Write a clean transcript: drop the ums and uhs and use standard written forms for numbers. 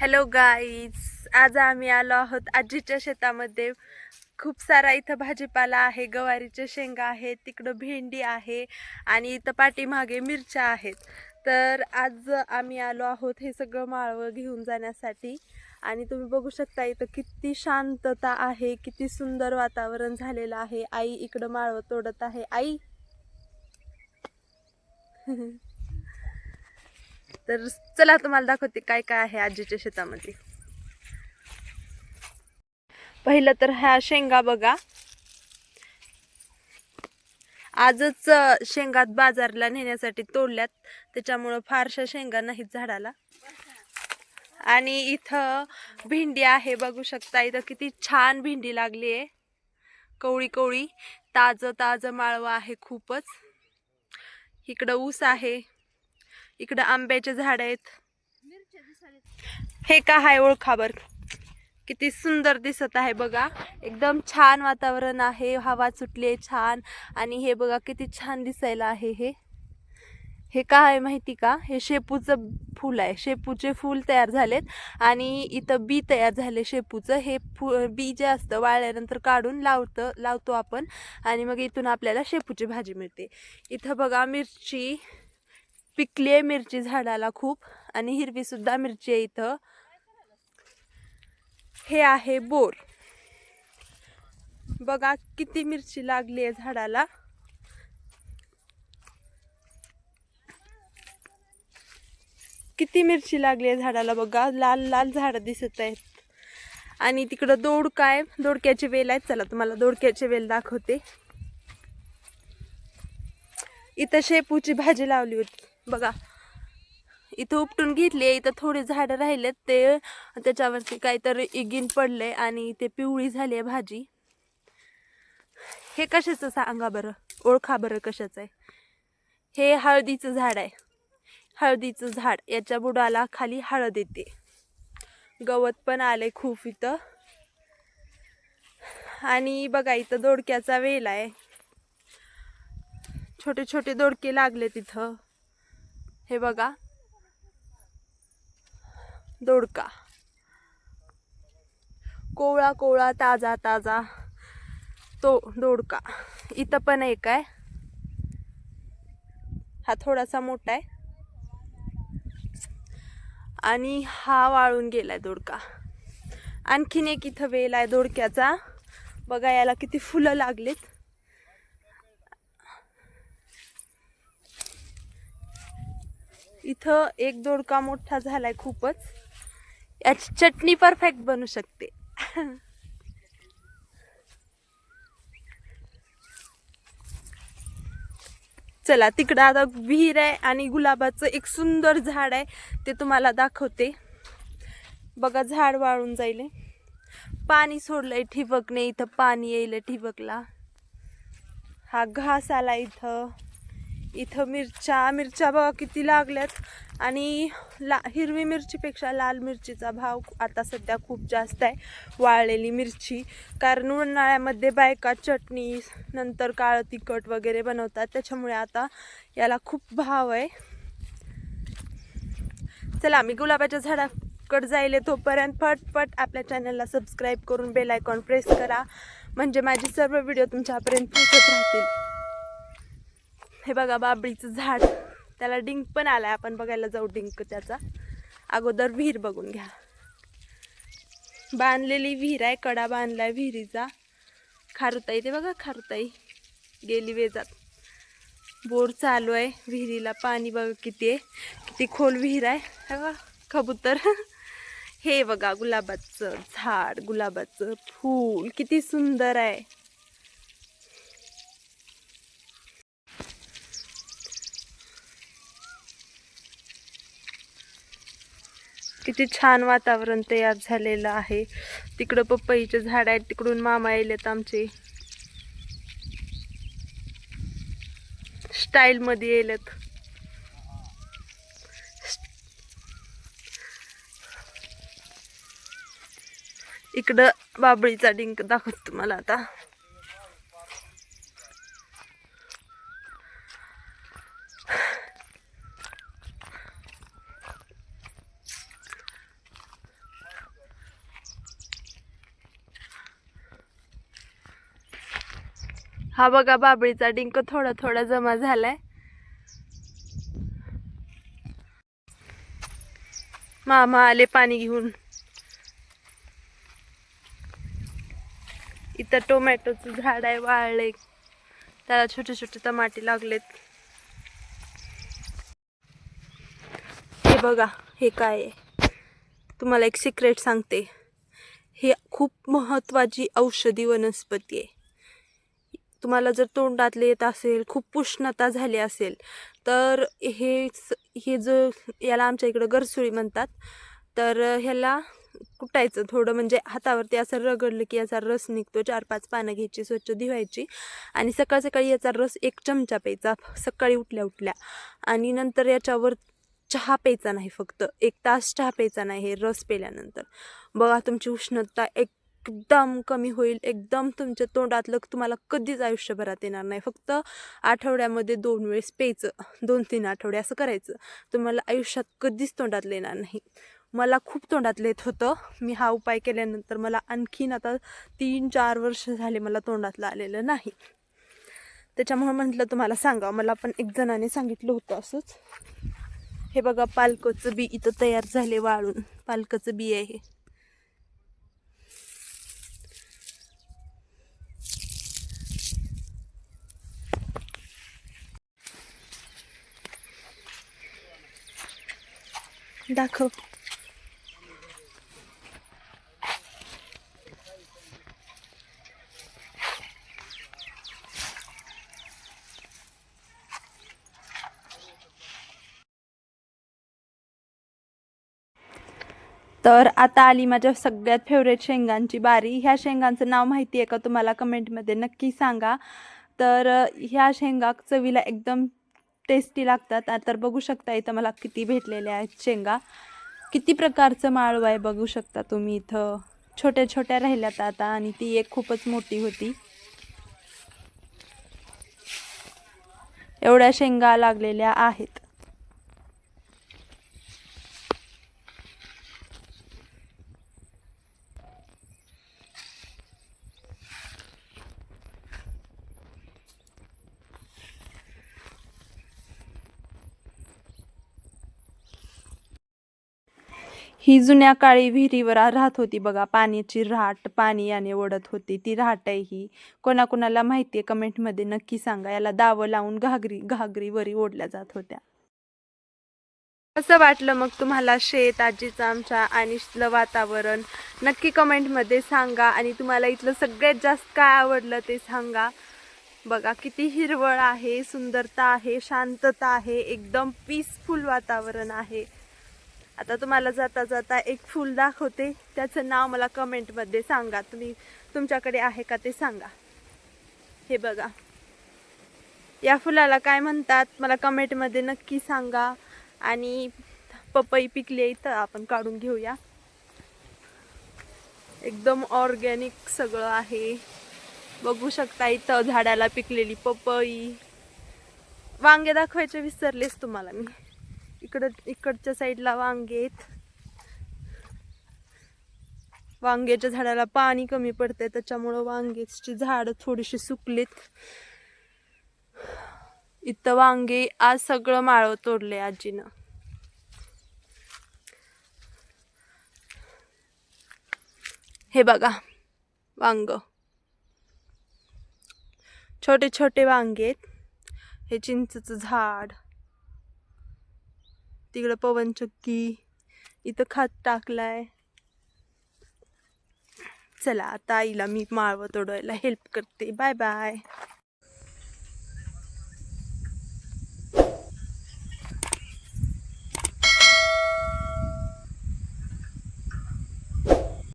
Hello guys, आज आम्ही आलो आहोत आजीच्या शेतामध्ये. खूप सारा इथं भाजीपाला आहे. गवारीच्या शेंगा आहेत, तिकडं भेंडी आहे आणि इथं पाठीमागे मिरच्या आहेत. तर आज आम्ही आलो आहोत हे सगळं माळवं घेऊन जाण्यासाठी. आणि तुम्ही बघू शकता इथं किती शांतता आहे, किती सुंदर वातावरण झालेलं आहे. आई इकडं माळवं तोडत आहे. आई तर चला तुम्हाला दाखवते काय काय आहे आजीच्या शेतामध्ये. पहिलं तर ह्या शेंगा बघा, आजच शेंगात बाजारला नेण्यासाठी तोडल्यात, त्याच्यामुळं फारशा शेंगा नाहीत झाडाला. आणि इथं भेंडी आहे, बघू शकता इथं किती छान भेंडी लागली आहे, कवळी कवळी, ताजं ताजं माळवं आहे खूपच. इकडं ऊस आहे, इकडं आंब्याचे झाड आहेत. हे का आहे ओळखा बर, किती सुंदर दिसत आहे बघा. एकदम छान वातावरण आहे, हवा सुटली छान. आणि हे बघा किती छान दिसायला आहे. हे काय आहे माहिती का, हे शेपूचं फूल आहे. शेपूचे फूल तयार झालेत आणि इथं बी तयार झाले शेपूचं. हे बी जे असतं वाळल्यानंतर काढून लावतो आपण आणि मग इथून आपल्याला शेपूची भाजी मिळते. इथं बघा मिरची पिकली आहे, मिरची झाडाला खूप, आणि हिरवी सुद्धा मिरची आहे इथं. हे आहे बोर, बघा किती मिरची लागली आहे झाडाला. किती मिरची लागली आहे झाडाला बघा, लाल लाल झाड दिसत आहेत. आणि तिकडं दोडका आहे, दोडक्याचे वेल आहेत. चला तुम्हाला दोडक्याचे वेल दाखवते. इथं शेपूची भाजी लावली होती बघा, इथं उपटून घेतली. इथं थोडी झाडं राहिलेत, ते त्याच्यावरती काहीतरी इगिन पडले आणि ते पिवळी झाली आहे भाजी. हे कशाचं सांगा बरं, ओळखा बरं कशाचं आहे. हे हळदीचं झाड आहे, हळदीचं झाड. याच्या बुडाला खाली हळद येते. गवत पण आले खूप इथं. आणि बघा इथं दोडक्याचा वेल आहे, छोटे छोटे दोडके लागले तिथं. हे बघा दोडका, कोवळा कोवळा ताजा ताजा तो दोडका. इथं पण एक आहे, हा थोडासा मोठा आहे आणि हा वाळून गेलाय दोडका. आणखीन एक इथं वेल आहे दोडक्याचा, बघा याला किती फुलं लागलेत. इथं एक दोडका मोठा झालाय खूपच, याची चटणी परफेक्ट बनू शकते. चला तिकडं आता विहीर आहे आणि गुलाबाचं एक सुंदर झाड आहे, ते तुम्हाला दाखवते. बघा झाड वाळून जाईल, पाणी सोडलंय ठिबकने, इथं पाणी येईल ठिबकला. हा घास आला इथं. इथं मिरच्या बघा किती लागल्यात. आणि हिरवी मिरचीपेक्षा लाल मिरचीचा भाव आता सध्या खूप जास्त आहे, वाळलेली मिरची. कारण उन्हाळ्यामध्ये बायका चटणी नंतर काळं तिखट वगैरे बनवतात, त्याच्यामुळे आता याला खूप भाव आहे. चला मी गुलाबाच्या झाडाकडे जायले, तोपर्यंत पटपट आपल्या चॅनलला सबस्क्राईब करून बेल आयकॉन प्रेस करा, म्हणजे माझे सर्व व्हिडिओ तुमच्यापर्यंत पोहोचत राहतील. हे बघा बाबळीचं झाड, त्याला डिंक पण आलाय. आपण बघायला जाऊ डिंक त्याचा. अगोदर विहीर बघून घ्या, बांधलेली विहीर आहे, कडा बांधलाय विहिरीचा. खारुताई ते बघा, खारुताई गेली वेजात. बोर चालू आहे, विहिरीला पाणी बघा किती आहे, किती खोल विहीर आहे. हे बघा कबूतर. हे बघा गुलाबाचं झाड, गुलाबाचं फूल किती सुंदर आहे. किती छान वातावरण तयार झालेलं आहे. तिकडं पपईचे झाड आहेत, तिकडून मामा येलेत आमचे, स्टाईल मध्ये येलेत. इकडं बाबळीचा डिंक दाखवतो तुम्हाला आता. हा बघा बाबळीचा डिंक थोडा थोडा जमा झालाय. मामा आले पाणी घेऊन. इथं टोमॅटोचं झाड आहे, वाळले, त्याला छोटे छोटे टमाटे लागलेत. हे बघा, हे काय आहे तुम्हाला एक सिक्रेट सांगते. हे खूप महत्त्वाची औषधी वनस्पती आहे. तुम्हाला जर तोंडातले येत असेल, खूप उष्णता झाली असेल, तर हे जो याला आमच्या इकडं गरसुळी म्हणतात, तर ह्याला कुटायचं थोडं, म्हणजे हातावरती असं रगडलं की याचा रस निघतो. 4-5 पानं घ्यायची, स्वच्छ धुवायची आणि सकाळ सकाळी याचा रस 1 चमचा प्यायचा सकाळी उठल्या उठल्या. आणि नंतर याच्यावर चहा प्यायचा नाही, फक्त 1 तास चहा प्यायचा नाही. हे रस प्यायल्यानंतर बघा तुमची उष्णता एकदम कमी होईल. एकदम तुमच्या तोंडातलं तुम्हाला कधीच आयुष्यभरात येणार नाही. फक्त आठवड्यामध्ये 2 वेळेस प्यायचं, 2-3 आठवडे असं करायचं. तुम्हाला आयुष्यात कधीच तोंडातलं येणार नाही. मला खूप तोंडातलं येत होतं. मी हा उपाय केल्यानंतर मला आणखीन आता 3-4 वर्ष झाले मला तोंडातलं आलेलं नाही. त्याच्यामुळे म्हटलं तुम्हाला सांगावं. मला पण एक जणाने सांगितलं होतं असंच. हे बघा पालकचं बी इथं तयार झाले वाळून. पालकचं बी आहे हे. दाखव. तर आता आली माझ्या सगळ्यात फेवरेट शेंगांची बारी. ह्या शेंगांचं नाव माहिती आहे का तुम्हाला? कमेंटमध्ये नक्की सांगा. तर ह्या शेंगा चवीला एकदम टेस्टी लागतात. तर बघू शकता इथं मला किती भेटलेल्या आहेत शेंगा. किती प्रकारचं माळव आहे बघू शकता तुम्ही. इथं छोट्या छोट्या राहिल्यात आता, आणि ती एक खूपच मोठी होती. एवढ्या शेंगा लागलेल्या आहेत. ही जुन्या काळी विहिरीवर राहत होती बघा, पाण्याची रहाट, पाणी याने ओढत होती. ती रहाट आहे ही. कोणाकोणाला माहिती आहे कमेंटमध्ये नक्की सांगा. याला दावं लावून घागरीवरी ओढल्या जात होत्या. कसं वाटलं मग तुम्हाला शेत आजीचं आमच्या आणि इथलं वातावरण? नक्की कमेंटमध्ये सांगा. आणि तुम्हाला इथलं सगळ्यात जास्त काय आवडलं ते सांगा. बघा किती हिरवळ आहे, सुंदरता आहे, शांतता आहे, एकदम पीसफुल वातावरण आहे. आता तुम्हाला जाता जाता एक फूल दाखवते, त्याचं नाव मला कमेंटमध्ये सांगा. तुमच्याकडे आहे का ते सांगा. हे बघा, या फुलाला काय म्हणतात मला कमेंटमध्ये नक्की सांगा. आणि पपई पिकली इथं, आपण काढून घेऊया. एकदम ऑर्गॅनिक सगळं आहे. बघू शकता इथं झाडाला पिकलेली पपई. वांगे दाखवायचे विसरलेच तुम्हाला मी. इकडच्या साईडला वांगे आहेत. वांग्याच्या झाडाला पाणी कमी पडते, त्याच्यामुळं वांग्याची झाडं थोडीशी सुकलीत. इथं वांगे आज सगळं माळव तोडले आजीनं. हे बघा वांग, छोटे छोटे वांगे आहेत. हे चिंचचं झाड, तिकडं पवनचक्की, इथं खत टाकलाय. चला आता आईला मी माळव तोडायला हेल्प करते. Bye bye.